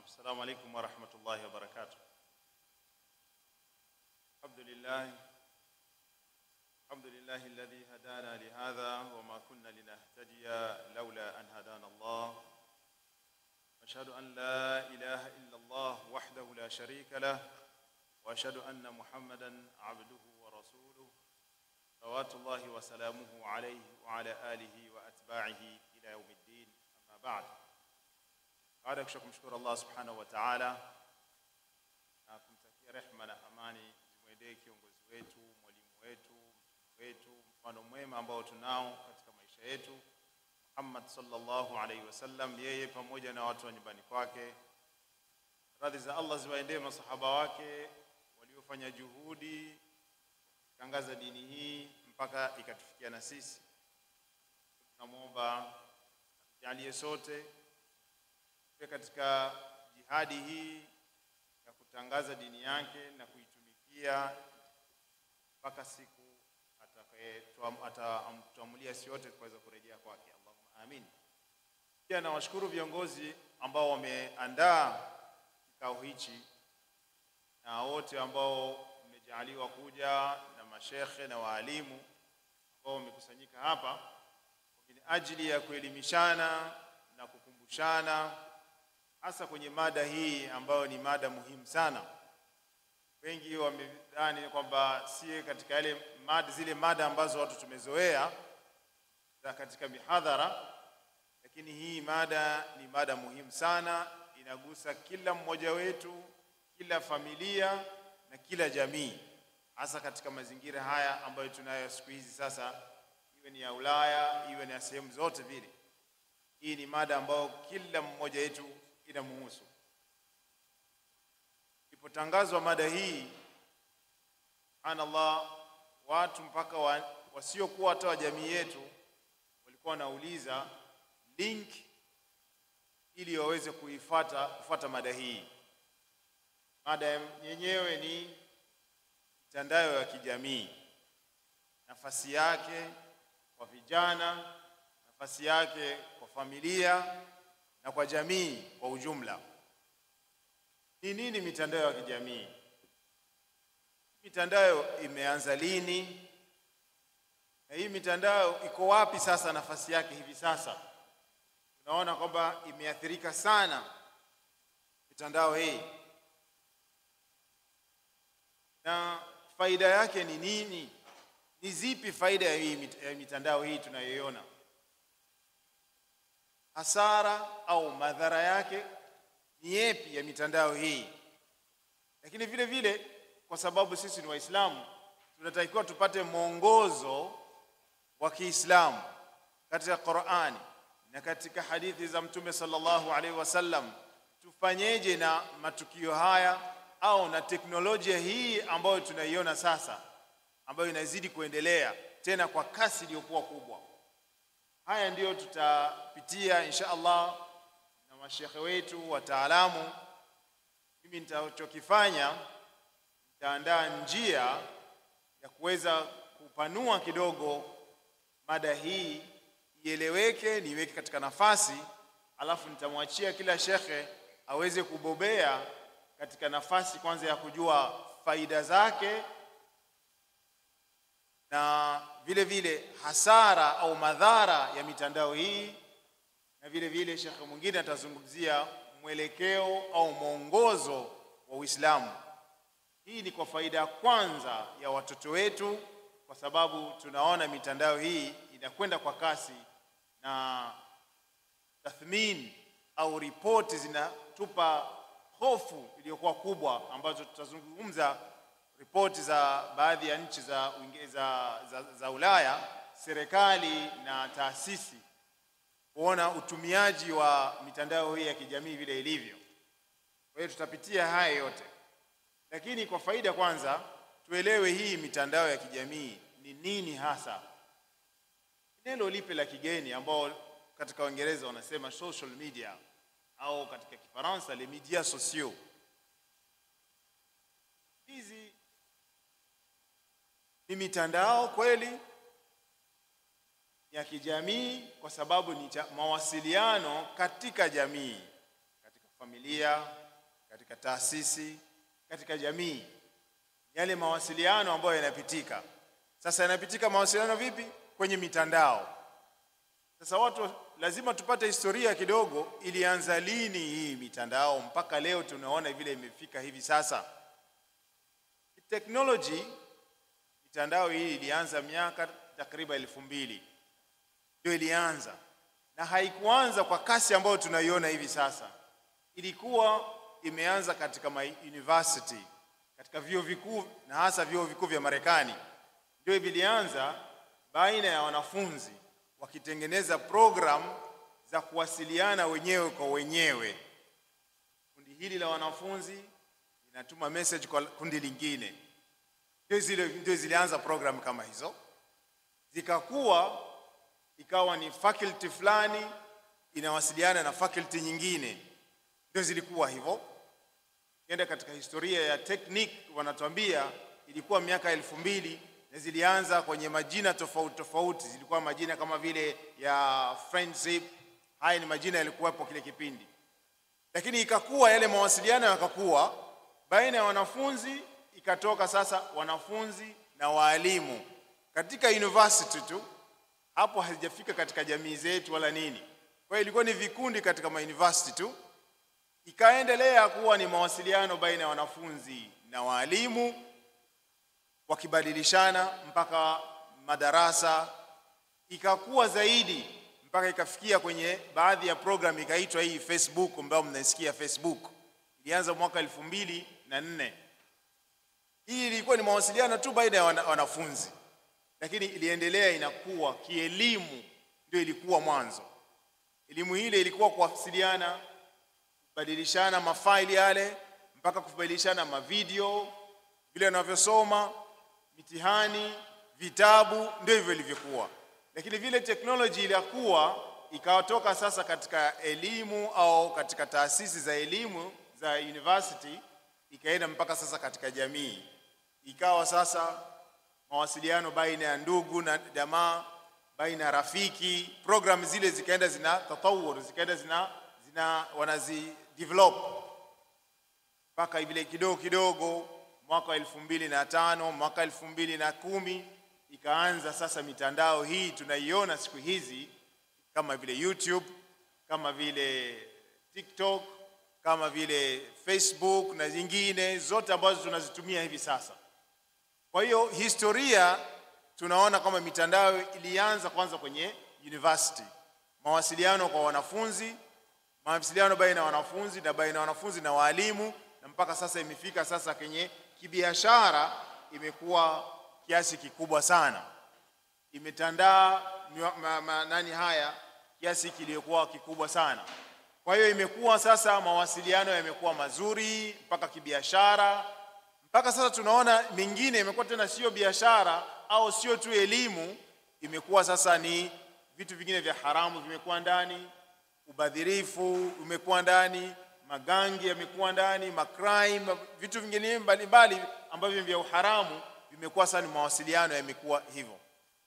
السلام عليكم ورحمة الله وبركاته. الحمد لله الذي هدانا لهذا وما كنا لنهتدي لولا أن هدانا الله. أشهد أن لا إله إلا الله وحده لا شريك له وأشهد أن محمدا عبده ورسوله صلوات الله وسلامه عليه وعلى آله وأتباعه إلى يوم الدين. أما بعد، baada ya kumshukuru Allah subhanahu wa ta'ala na kumtakia rehema na amani zimwendee kiongozi wetu, mwalimu wetu, mfano mwema ambao tunao katika maisha yetu, Muhammad sallallahu alaihi wasallam, yeye pamoja na watu wa nyumbani kwake. Radhi za Allah ziwaendee masahaba wake waliofanya juhudi kutangaza dini hii mpaka ikatufikia na sisi. Tunamuomba jalie sote katika jihadi hii ya kutangaza dini yake na kuitumikia mpaka siku atakayetuamulia sisi wote kuweza kurejea kwake. Allahumma amin. Pia nawashukuru viongozi ambao wameandaa kikao hichi na wote ambao mmejaliwa kuja na mashekhe na waalimu ambao wamekusanyika hapa kwa ajili ya kuelimishana na kukumbushana, hasa kwenye mada hii ambayo ni mada muhimu sana. Wengi wamedhani kwamba si katika zile mada ambazo watu tumezoea za katika mihadhara, lakini hii mada ni mada muhimu sana, inagusa kila mmoja wetu, kila familia na kila jamii, hasa katika mazingira haya ambayo tunayo siku hizi sasa, iwe ni ya Ulaya, iwe ni ya sehemu zote vile. Hii ni mada ambayo kila mmoja wetu inamhusu. Ilipotangazwa mada hii, subhanallah, watu mpaka wasiokuwa hata wa jamii yetu walikuwa wanauliza link ili waweze kufuata mada hii. Mada yenyewe ni mitandao ya kijamii, nafasi yake kwa vijana, nafasi yake kwa familia na kwa jamii kwa ujumla. Ni nini mitandao ya kijamii? Mitandao imeanza lini? Na hii mitandao iko wapi sasa, nafasi yake hivi sasa? Tunaona kwamba imeathirika sana mitandao hii. Na faida yake ni nini? Ni zipi faida ya mitandao hii tunayoiona? Hasara au madhara yake ni yapi ya mitandao hii? Lakini vile vile, kwa sababu sisi ni Waislamu, tunatakiwa tupate mwongozo wa Kiislamu katika Qur'ani na katika hadithi za Mtume sallallahu alaihi wasallam. Tufanyeje na matukio haya au na teknolojia hii ambayo tunaiona sasa, ambayo inazidi kuendelea tena kwa kasi iliyokuwa kubwa? Haya ndio tutapitia insha Allah na mashekhe wetu wataalamu. Mimi nitachokifanya, nitaandaa njia ya kuweza kupanua kidogo mada hii ieleweke, niweke katika nafasi, alafu nitamwachia kila shekhe aweze kubobea katika nafasi kwanza ya kujua faida zake na vile vile hasara au madhara ya mitandao hii, na vile vile shekhe mwingine atazungumzia mwelekeo au mwongozo wa Uislamu. Hii ni kwa faida kwanza ya watoto wetu, kwa sababu tunaona mitandao hii inakwenda kwa kasi na tathmini au ripoti zinatupa hofu iliyokuwa kubwa, ambazo tutazungumza ripoti za baadhi ya nchi za Uingereza, za Ulaya, serikali na taasisi, kuona utumiaji wa mitandao hii ya kijamii vile ilivyo. Kwa hiyo tutapitia haya yote, lakini kwa faida kwanza tuelewe hii mitandao ya kijamii ni nini hasa. Neno lipi la kigeni ambao katika Uingereza wanasema social media, au katika Kifaransa les médias sociaux. Hizi ni mitandao kweli ya kijamii, kwa sababu ni mawasiliano katika jamii, katika familia. familia, katika taasisi, katika jamii, yale mawasiliano ambayo yanapitika. Sasa yanapitika mawasiliano vipi? Kwenye mitandao. Sasa watu lazima tupate historia kidogo, ilianza lini hii mitandao mpaka leo tunaona vile imefika hivi sasa. Technology, mitandao hii ilianza miaka takriban 2000 ndio ilianza, na haikuanza kwa kasi ambayo tunaiona hivi sasa. Ilikuwa imeanza katika university, katika vyuo vikuu, na hasa vyuo vikuu vya Marekani. Ndio ilianza baina ya wanafunzi wakitengeneza program za kuwasiliana wenyewe kwa wenyewe. Kundi hili la wanafunzi linatuma message kwa kundi lingine. Ndio zilianza program kama hizo. Zikakuwa ikawa ni faculty fulani inawasiliana na faculty nyingine. Ndio zilikuwa hivyo. Kienda katika historia ya technique wanatuambia ilikuwa miaka 2000 na zilianza kwenye majina tofauti tofauti. Zilikuwa majina kama vile ya friendship. Haya ni majina yalikuwa hapo kile kipindi. Lakini ikakuwa yale mawasiliano yakakuwa baina ya wanafunzi, ikatoka sasa wanafunzi na walimu katika university tu. Hapo haijafika katika jamii zetu wala nini. Kwa hiyo ilikuwa ni vikundi katika university tu. Ikaendelea kuwa ni mawasiliano baina ya wanafunzi na walimu, wakibadilishana mpaka madarasa. Ikakuwa zaidi mpaka ikafikia kwenye baadhi ya program ikaitwa hii Facebook, ambayo mnaisikia Facebook. Ilianza mwaka 2004. Hii ilikuwa ni mawasiliano tu baina ya wanafunzi, lakini iliendelea inakuwa kielimu. Ndio ilikuwa mwanzo. Elimu ile ilikuwa kuwasiliana, kubadilishana mafaili yale, mpaka kubadilishana mavideo, vile wanavyosoma, mitihani, vitabu. Ndio hivyo ilivyokuwa. Lakini vile technology ilikuwa ikatoka sasa katika elimu au katika taasisi za elimu za university, ikaenda mpaka sasa katika jamii. Ikawa sasa mawasiliano baina ya ndugu na jamaa, baina ya rafiki. Program zile zikaenda zina tatawur, zikaenda wanazi develop mpaka vile kidogo kidogo. Mwaka 2005, mwaka 2010 ikaanza sasa mitandao hii tunaiona siku hizi, kama vile YouTube, kama vile TikTok, kama vile Facebook na zingine zote ambazo tunazitumia hivi sasa. Kwa hiyo historia tunaona kama mitandao ilianza kwanza kwenye university, mawasiliano kwa wanafunzi, mawasiliano baina ya wanafunzi na baina ya wanafunzi na walimu, na mpaka sasa imefika sasa kwenye kibiashara. Imekuwa kiasi kikubwa sana, imetandaa haya kiasi kilikuwa kikubwa sana. Kwa hiyo imekuwa sasa mawasiliano yamekuwa mazuri mpaka kibiashara. Mpaka sasa tunaona mengine imekuwa tena sio biashara au sio tu elimu, imekuwa sasa ni vitu vingine vya haramu vimekuwa ndani, ubadhirifu umekuwa ndani, magangi yamekuwa ndani, macrime, vitu vingine mbalimbali ambavyo vya uharamu vimekuwa sana. Mawasiliano yamekuwa hivyo,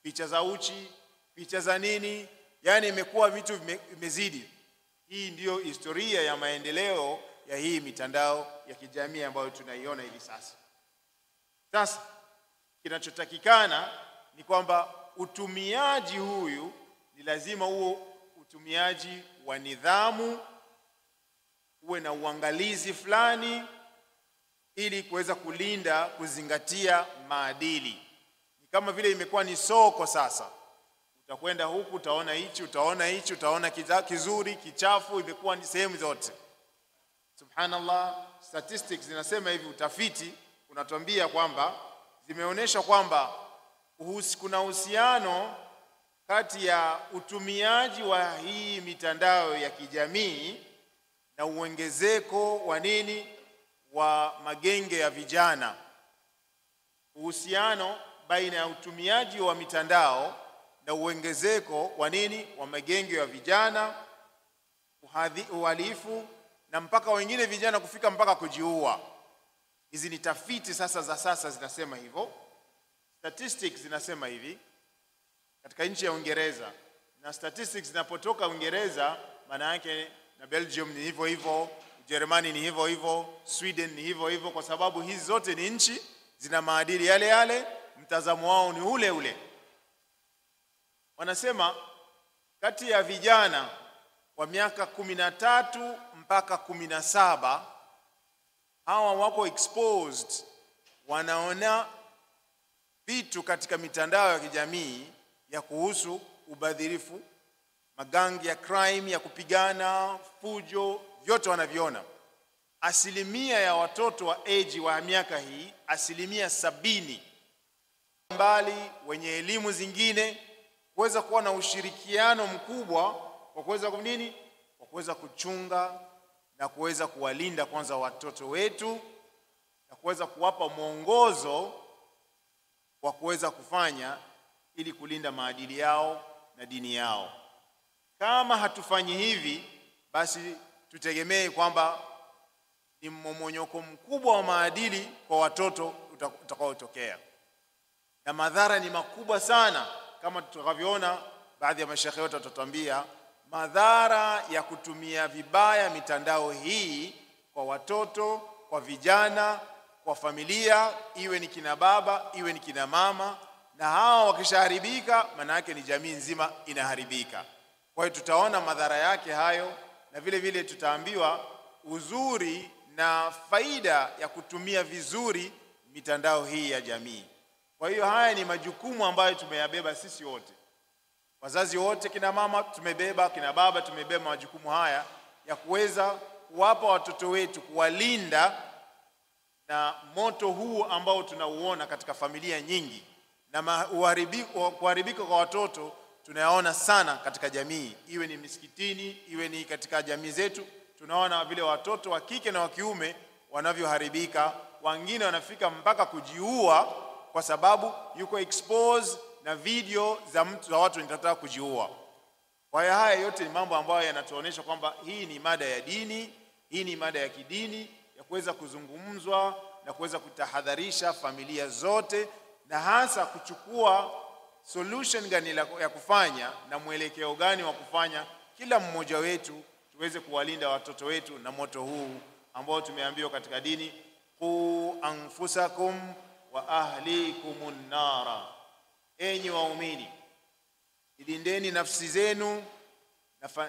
picha za uchi, picha za nini, yani imekuwa vitu vimezidi. Hii ndiyo historia ya maendeleo ya hii mitandao ya kijamii ambayo tunaiona hivi sasa. Sasa kinachotakikana ni kwamba utumiaji huyu ni lazima huo utumiaji wa nidhamu, uwe na uangalizi fulani, ili kuweza kulinda, kuzingatia maadili. Ni kama vile imekuwa ni soko sasa. Utakwenda huku utaona hichi, utaona hichi, utaona kizuri, kichafu, imekuwa ni sehemu zote. Subhanallah, statistics zinasema hivi, utafiti unatuambia kwamba zimeonyesha kwamba kuna uhusiano kati ya utumiaji wa hii mitandao ya kijamii na uongezeko wa nini, wa magenge ya vijana. Uhusiano baina ya utumiaji wa mitandao na uongezeko wa nini, wa magenge ya vijana, uhalifu, na mpaka wengine vijana kufika mpaka kujiua. Hizi ni tafiti sasa za sasa zinasema hivyo. Statistics zinasema hivi katika nchi ya Uingereza, na statistics zinapotoka Uingereza maana yake na Belgium ni hivyo hivyo, Ujerumani ni hivyo hivyo, Sweden ni hivyo hivyo, kwa sababu hizi zote ni nchi zina maadili yale yale, mtazamo wao ni ule ule. Wanasema kati ya vijana wa miaka 13 mpaka 17 hawa wako exposed, wanaona vitu katika mitandao ya kijamii ya kuhusu ubadhirifu, magangi ya crime, ya kupigana, fujo, vyote wanaviona. Asilimia ya watoto wa age wa miaka hii, 70% mbali wenye elimu zingine, kuweza kuwa na ushirikiano mkubwa kwa kuweza kunini, kwa kuweza kuchunga na kuweza kuwalinda kwanza watoto wetu, na kuweza kuwapa mwongozo wa kuweza kufanya ili kulinda maadili yao na dini yao. Kama hatufanyi hivi, basi tutegemee kwamba ni mmomonyoko mkubwa wa maadili kwa watoto utakaotokea, na madhara ni makubwa sana. Kama tutakavyoona, baadhi ya mashekhe wetu watatuambia madhara ya kutumia vibaya mitandao hii kwa watoto, kwa vijana, kwa familia, iwe ni kina baba, iwe ni kina mama, na hao wakishaharibika, maana yake ni jamii nzima inaharibika. Kwa hiyo tutaona madhara yake hayo, na vile vile tutaambiwa uzuri na faida ya kutumia vizuri mitandao hii ya jamii. Kwa hiyo haya ni majukumu ambayo tumeyabeba sisi wote. Wazazi wote, kina mama tumebeba, kina baba tumebeba majukumu haya ya kuweza kuwapa watoto wetu, kuwalinda na moto huu ambao tunauona katika familia nyingi, na kuharibika kwa watoto tunayaona sana katika jamii, iwe ni misikitini, iwe ni katika jamii zetu. Tunaona vile watoto wa kike na wa kiume wanavyoharibika, wengine wanafika mpaka kujiua kwa sababu yuko exposed na video za watu wanataka kujiua. Kwa hiyo haya yote ni mambo ambayo yanatuonyesha kwamba hii ni mada ya dini, hii ni mada ya kidini ya kuweza kuzungumzwa na kuweza kutahadharisha familia zote, na hasa kuchukua solution gani ya kufanya na mwelekeo gani wa kufanya kila mmoja wetu tuweze kuwalinda watoto wetu na moto huu ambao tumeambiwa katika dini, qu anfusakum wa ahlikumun nara. Enyi waumini, ilindeni nafsi zenu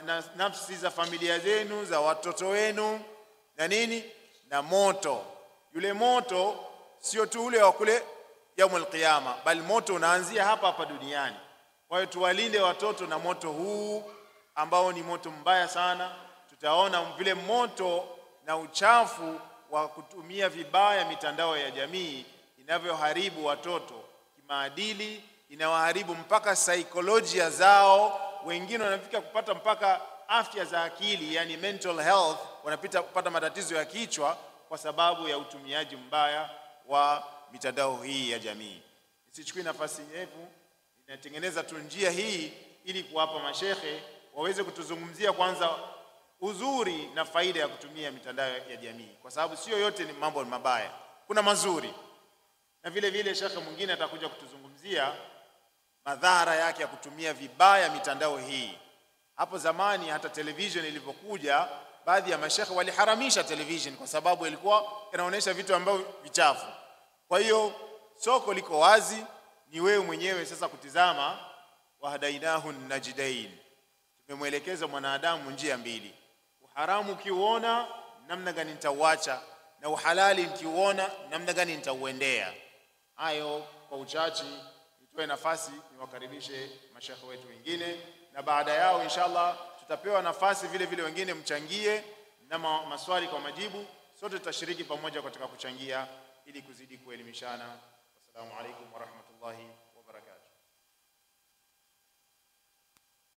na nafsi za familia zenu, za watoto wenu na nini, na moto. Yule moto sio tu ule wa kule yaumul qiyama, bali moto unaanzia hapa hapa duniani. Kwa hiyo tuwalinde watoto na moto huu ambao ni moto mbaya sana. Tutaona vile moto na uchafu wa kutumia vibaya mitandao ya jamii inavyoharibu watoto kimaadili, inawaharibu mpaka saikolojia zao. Wengine wanafika kupata mpaka afya za akili, yani mental health, wanapita kupata matatizo ya kichwa kwa sababu ya utumiaji mbaya wa mitandao hii ya jamii. Sichukui nafasi ndefu, inatengeneza tu njia hii ili kuwapa mashekhe waweze kutuzungumzia kwanza uzuri na faida ya kutumia mitandao ya jamii, kwa sababu sio yote ni mambo mabaya, kuna mazuri. Na vile vile shekhe mwingine atakuja kutuzungumzia madhara yake ya kutumia vibaya mitandao hii. Hapo zamani hata television ilipokuja, baadhi ya mashekhe waliharamisha television kwa sababu ilikuwa inaonyesha vitu ambavyo vichafu. Kwa hiyo soko liko wazi, ni wewe mwenyewe sasa kutizama. Wahadainahu najdain, tumemwelekeza mwanadamu njia mbili. Uharamu ukiuona, namna gani nitauacha, na uhalali nikiuona, namna gani nitauendea. Hayo kwa uchache. Nitoe nafasi niwakaribishe mashekhe wetu wengine, na baada yao inshallah tutapewa nafasi vile vile wengine mchangie na maswali kwa majibu. Sote tutashiriki pamoja katika kuchangia ili kuzidi kuelimishana. Assalamu alaikum wa rahmatullahi